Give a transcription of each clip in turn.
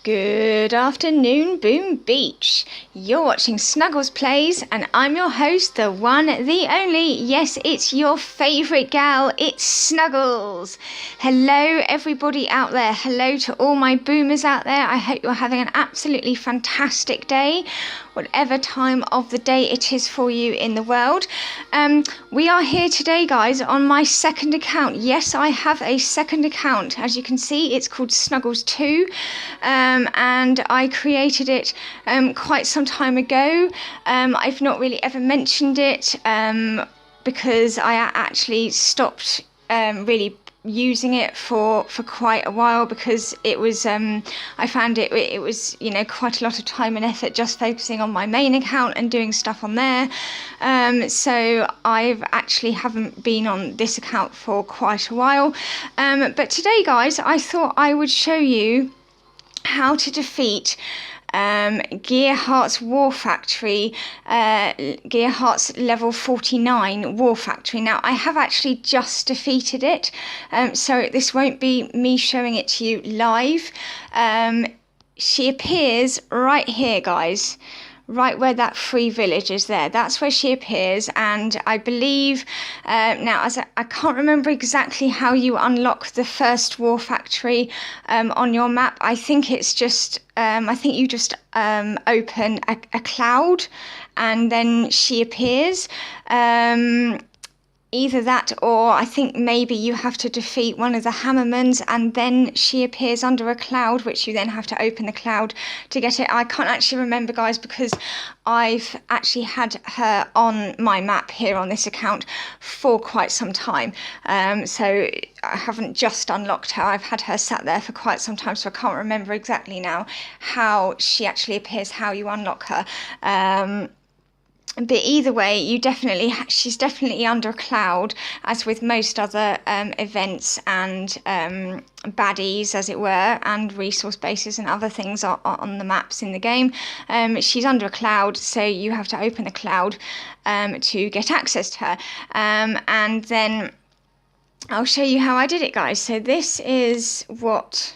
Good afternoon, Boom Beach. You're watching Snuggles Plays, and I'm your host, the one, the only. Yes, it's your favourite gal. It's Snuggles. Hello, everybody out there. Hello to all my boomers out there. I hope you're having an absolutely fantastic day, whatever time of the day it is for you in the world. We are here today, guys, on my second account. Yes, I have a second account. As you can see, it's called Snuggles 2. And I created it quite some time ago. I've not really ever mentioned it because I actually stopped really using it for quite a while, because it was I found it was, you know, quite a lot of time and effort just focusing on my main account and doing stuff on there. So I've actually haven't been on this account for quite a while. But today, guys, I thought I would show you how to defeat Gearhearts War Factory, Gearhearts level 49 War Factory. Now, I have actually just defeated it, so this won't be me showing it to you live. She appears right here, guys. Right where that free village is there, that's where she appears. And I believe now, as I can't remember exactly how you unlock the first war factory on your map. I think it's just I think you just open a cloud and then she appears. Either that, or I think maybe you have to defeat one of the Hammermans and then she appears under a cloud, which you then have to open the cloud to get it. I can't actually remember, guys, because I've actually had her on my map here on this account for quite some time. So I haven't just unlocked her. I've had her sat there for quite some time, so I can't remember exactly now how she actually appears, how you unlock her. But either way, she's definitely under a cloud, as with most other events and baddies, as it were, and resource bases and other things on the maps in the game. She's under a cloud, so you have to open the cloud to get access to her. And then I'll show you how I did it, guys. So this is what...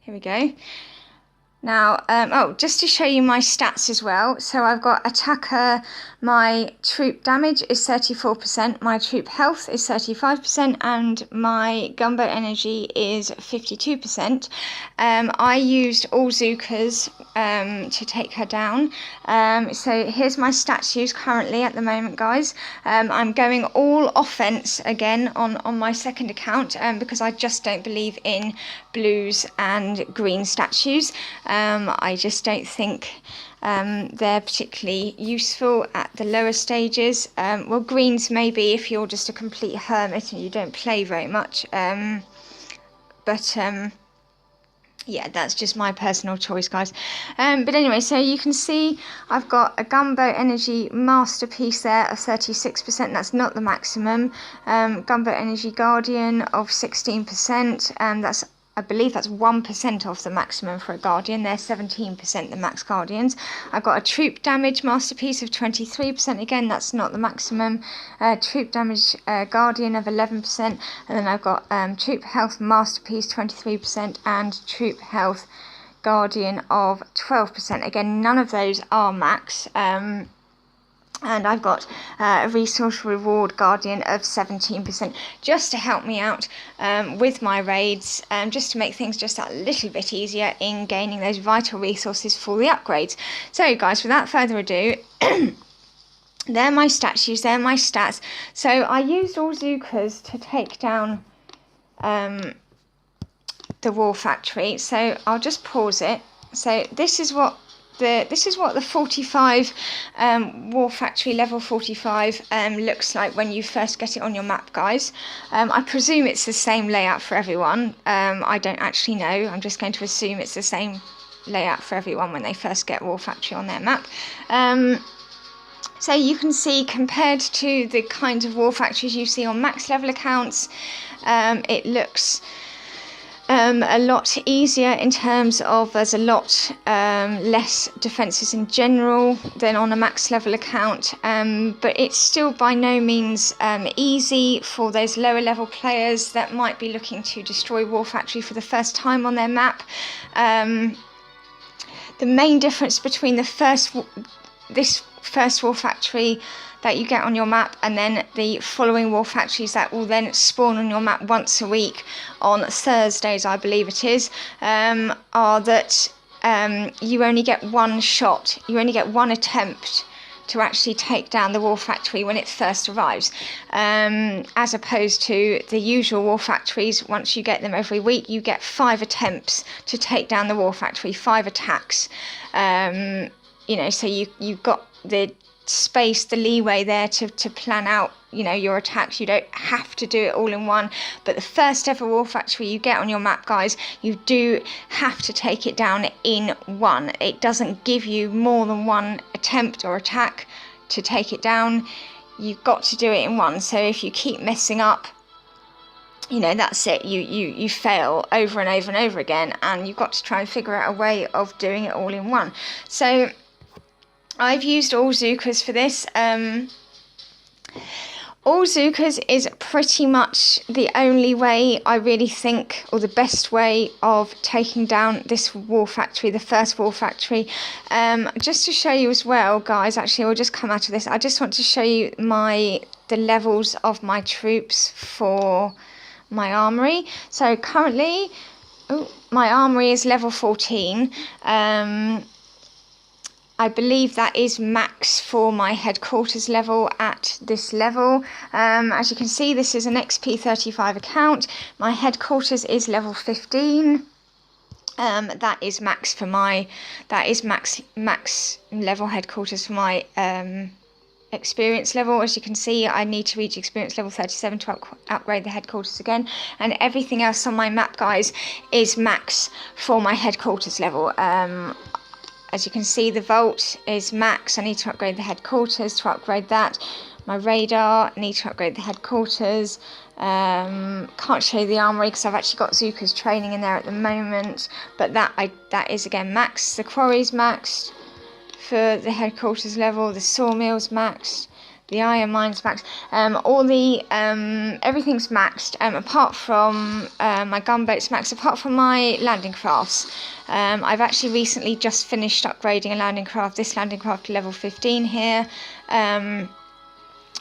Here we go. Now, just to show you my stats as well. So I've got attacker, my troop damage is 34%, my troop health is 35%, and my gunboat energy is 52%. I used all Zookas to take her down. So here's my stats used currently at the moment, guys. I'm going all offense again on my second account because I just don't believe in blues and green statues. I just don't think they're particularly useful at the lower stages. Well, greens maybe if you're just a complete hermit and you don't play very much. But yeah, that's just my personal choice, guys. But anyway, so you can see I've got a gunboat energy masterpiece there of 36%. That's not the maximum. Gunboat energy guardian of 16%. I believe that's 1% off the maximum for a guardian. They're 17% the max guardians. I've got a troop damage masterpiece of 23%. Again, that's not the maximum. Troop damage guardian of 11%. And then I've got troop health masterpiece 23% and troop health guardian of 12%. Again, none of those are max. And I've got a resource reward guardian of 17%, just to help me out with my raids, just to make things just that little bit easier in gaining those vital resources for the upgrades. So, guys, without further ado, they're my statues, they're my stats. So I used all Zookas to take down the War Factory. So I'll just pause it. So this is what the 45 War Factory level 45 looks like when you first get it on your map, guys. I presume it's the same layout for everyone. I don't actually know. I'm just going to assume it's the same layout for everyone when they first get War Factory on their map. So you can see, compared to the kinds of War Factories you see on max level accounts, it looks a lot easier in terms of there's a lot less defences in general than on a max level account, but it's still by no means easy for those lower level players that might be looking to destroy War Factory for the first time on their map. the main difference between this first war factory that you get on your map and then the following war factories that will then spawn on your map once a week on Thursdays, I believe it is, are that you only get one shot, you only get one attempt to actually take down the war factory when it first arrives, as opposed to the usual war factories. Once you get them every week, you get 5 attempts to take down the war factory, 5 attacks. So you've got the space, the leeway there to plan out, your attacks. You don't have to do it all in one, but the first ever war factory you get on your map, guys, you do have to take it down in one. It doesn't give you more than one attempt or attack to take it down. You've got to do it in one. So if you keep messing up, that's it. You fail over and over and over again, and you've got to try and figure out a way of doing it all in one. So I've used all Zookas for this. All Zookas is pretty much the only way, I really think, or the best way of taking down this war factory, the first war factory. Just to show you as well, guys, actually we'll just come out of this. I just want to show you the levels of my troops for my armory. So currently, my armory is level 14. I believe that is max for my headquarters level at this level. As you can see, this is an XP 35 account. My headquarters is level 15. That is max level headquarters for my experience level. As you can see, I need to reach experience level 37 to upgrade the headquarters again, and everything else on my map, guys, is max for my headquarters level. As you can see, the vault is max. I need to upgrade the headquarters to upgrade that. My radar, I need to upgrade the headquarters. Can't show you the armory because I've actually got Zookas training in there at the moment, but that is again max. The quarry's maxed for the headquarters level. The sawmill's maxed. The iron mine's maxed. Everything's maxed, apart from my gunboat's maxed, apart from my landing crafts. I've actually recently just finished upgrading a landing craft, this landing craft to level 15 here.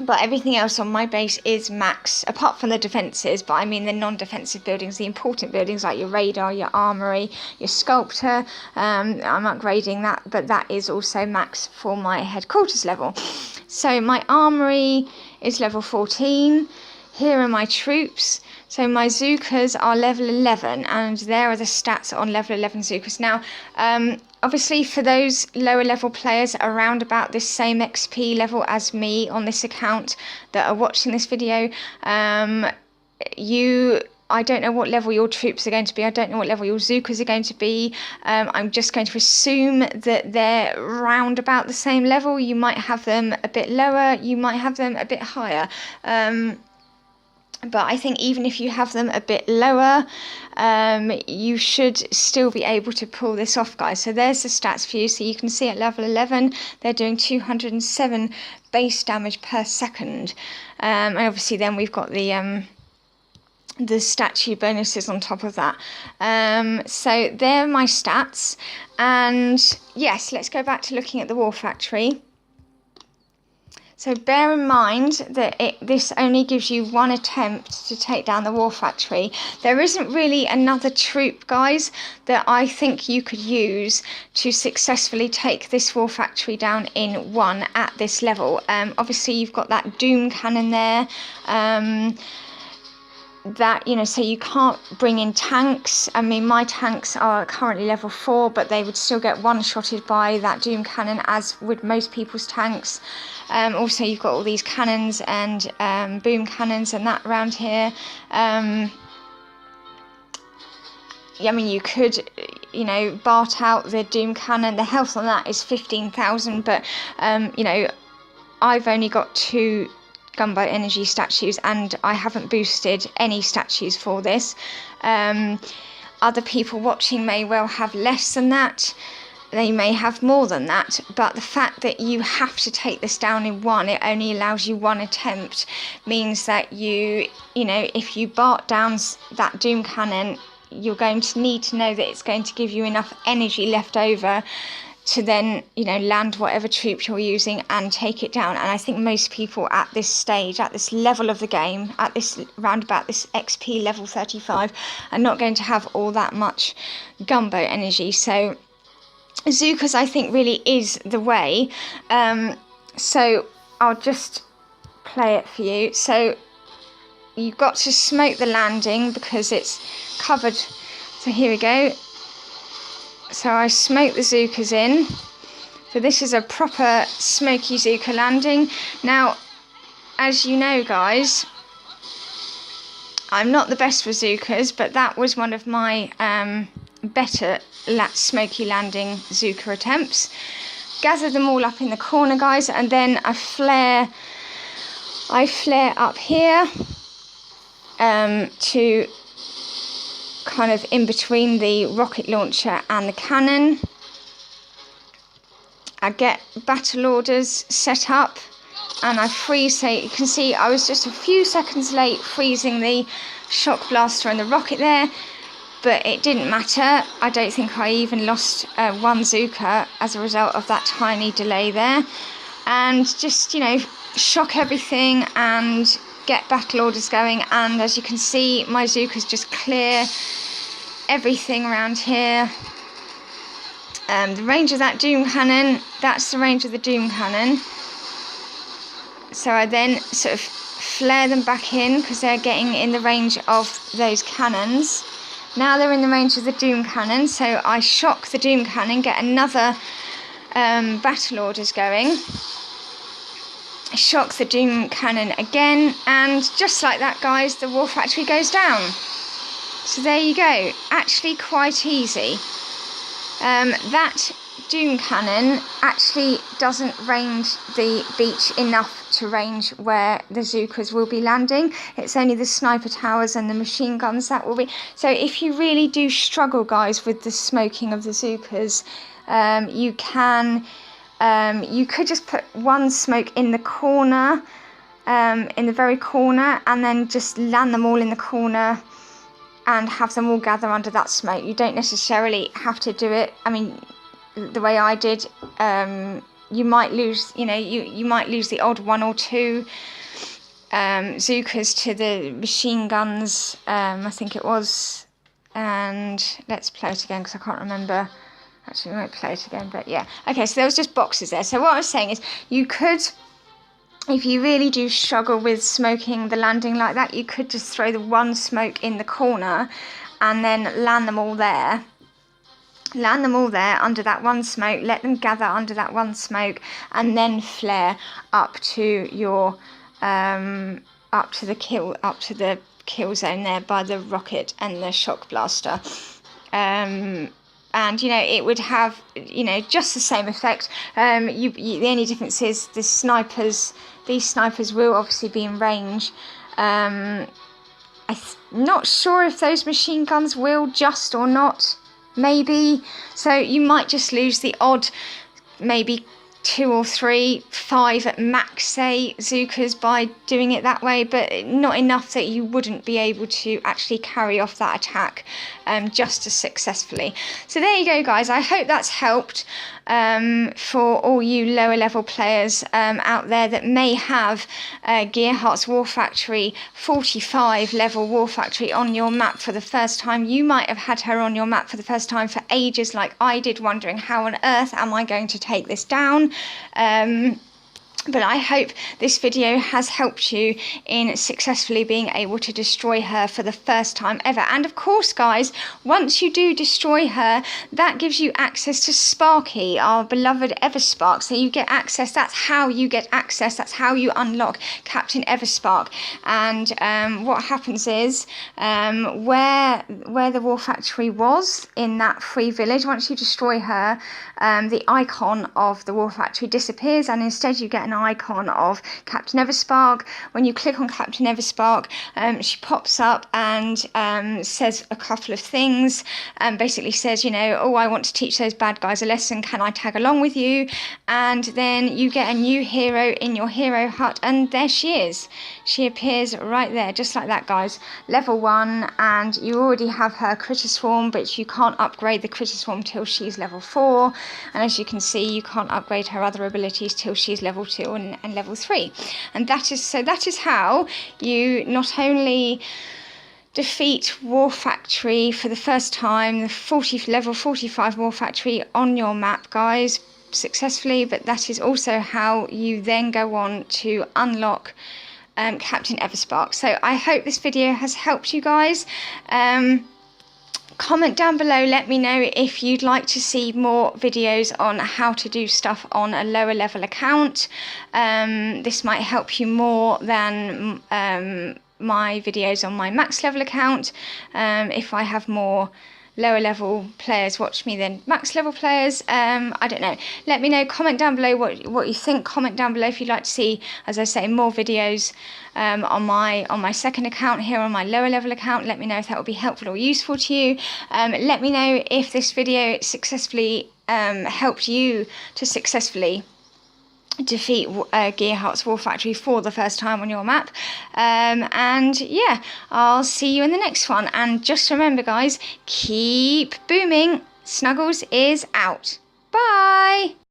But everything else on my base is max, apart from the defences, but I mean the non-defensive buildings, the important buildings like your radar, your armoury, your sculptor. I'm upgrading that, but that is also max for my headquarters level. So my armoury is level 14. Here are my troops. So my Zookas are level 11, and there are the stats on level 11 Zookas. Now, obviously for those lower level players around about this same XP level as me on this account that are watching this video, I don't know what level your troops are going to be. I don't know what level your Zookas are going to be. I'm just going to assume that they're round about the same level. You might have them a bit lower, you might have them a bit higher. But I think even if you have them a bit lower, you should still be able to pull this off, guys. So there's the stats for you. So you can see at level 11, they're doing 207 base damage per second. And obviously then we've got the statue bonuses on top of that. So they're my stats. And yes, let's go back to looking at the war factory. So bear in mind that this only gives you one attempt to take down the war factory. There isn't really another troop, guys, that I think you could use to successfully take this war factory down in one at this level. Obviously you've got that doom cannon there. So you can't bring in tanks. I mean, my tanks are currently level 4, but they would still get one-shotted by that doom cannon, as would most people's tanks. Also, you've got all these cannons and boom cannons and that around here. I mean, you could, BART out the doom cannon. The health on that is 15,000, but, I've only got 2 gunboat energy statues, and I haven't boosted any statues for this. Other people watching may well have less than that. They may have more than that, but the fact that you have to take this down in one, it only allows you one attempt, means that if you BART down that doom cannon, you're going to need to know that it's going to give you enough energy left over to then, you know, land whatever troops you're using and take it down. And I think most people at this stage, at this level of the game, at this roundabout this XP level 35, are not going to have all that much gunboat energy. So Zukas, I think, really is the way. So I'll just play it for you. So you've got to smoke the landing because it's covered. So here we go. So I smoke the Zukas in. So this is a proper smoky Zuka landing. Now, as you know, guys, I'm not the best with Zukas, but that was one of my better smoky landing Zuka attempts. Gather them all up in the corner, guys, and then I flare up here to kind of in between the rocket launcher and the cannon. I get battle orders set up and I freeze. So you can see I was just a few seconds late freezing the shock blaster and the rocket there, but it didn't matter. I don't think I even lost one Zuka as a result of that tiny delay there. And just, you know, shock everything and get battle orders going. And as you can see, my Zukas just clear everything around here. The range of that Doom Cannon, that's the range of the Doom Cannon. So I then sort of flare them back in because they're getting in the range of those cannons. Now they're in the range of the Doom Cannon, so I shock the Doom Cannon, get another battle orders going. Shock the Doom Cannon again, and just like that, guys, the War Factory goes down. So there you go, actually quite easy. That Doom Cannon actually doesn't range the beach enough to range where the Zukas will be landing. It's only the sniper towers and the machine guns that will be. So if you really do struggle, guys, with the smoking of the Zukas, you could just put one smoke in the corner, in the very corner, and then just land them all in the corner and have them all gather under that smoke. You don't necessarily have to do it, I mean, the way I did. You might lose, you know, you might lose the odd one or two Zukas to the machine guns, I think it was. And let's play it again because I can't remember. Actually, we won't play it again, but yeah. Okay, so there was just boxes there. So what I was saying is, you could, if you really do struggle with smoking the landing like that, you could just throw the one smoke in the corner and then land them all there. Land them all there under that one smoke, let them gather under that one smoke, and then flare up to your up to the kill zone there by the rocket and the shock blaster. And you know, it would have, you know, just the same effect. The only difference is these snipers will obviously be in range. I'm not sure if those machine guns will just or not. Maybe. So you might just lose the odd, maybe 2 or 3, 5 at max, say, Zukas by doing it that way, but not enough that you wouldn't be able to actually carry off that attack just as successfully. So there you go, guys. I hope that's helped for all you lower level players out there that may have Gearhearts War Factory 45 level War Factory on your map for the first time. You might have had her on your map for the first time for ages, like I did, wondering how on earth am I going to take this down. But I hope this video has helped you in successfully being able to destroy her for the first time ever. And of course, guys, once you do destroy her, that gives you access to Sparky, our beloved Everspark. So you get access, that's how you get access, that's how you unlock Captain Everspark. And what happens is, where the War Factory was in that free village, once you destroy her, the icon of the War Factory disappears, and instead you get an icon of Captain Everspark. When you click on Captain Everspark, she pops up and says a couple of things. Basically says, you know, oh, I want to teach those bad guys a lesson. Can I tag along with you? And then you get a new hero in your hero hut, and there she is. She appears right there, just like that, guys. Level 1, and you already have her critter swarm, but you can't upgrade the critter swarm till she's level 4. And as you can see, you can't upgrade her other abilities till she's level 2 and level 3. And that is how you not only defeat War Factory for the first time, the level 45 War Factory on your map, guys, successfully, but that is also how you then go on to unlock Captain Everspark. So I hope this video has helped you guys. Comment down below, let me know if you'd like to see more videos on how to do stuff on a lower level account. This might help you more than my videos on my max level account. If I have more lower level players watch me than max level players, I don't know. Let me know, comment down below what you think. Comment down below if you'd like to see, as I say, more videos on my second account here, on my lower level account. Let me know if that would be helpful or useful to you. Let me know if this video successfully helped you to successfully defeat Gearhearts War Factory for the first time on your map. And yeah, I'll see you in the next one. And just remember, guys, keep booming. Snuggles is out. Bye.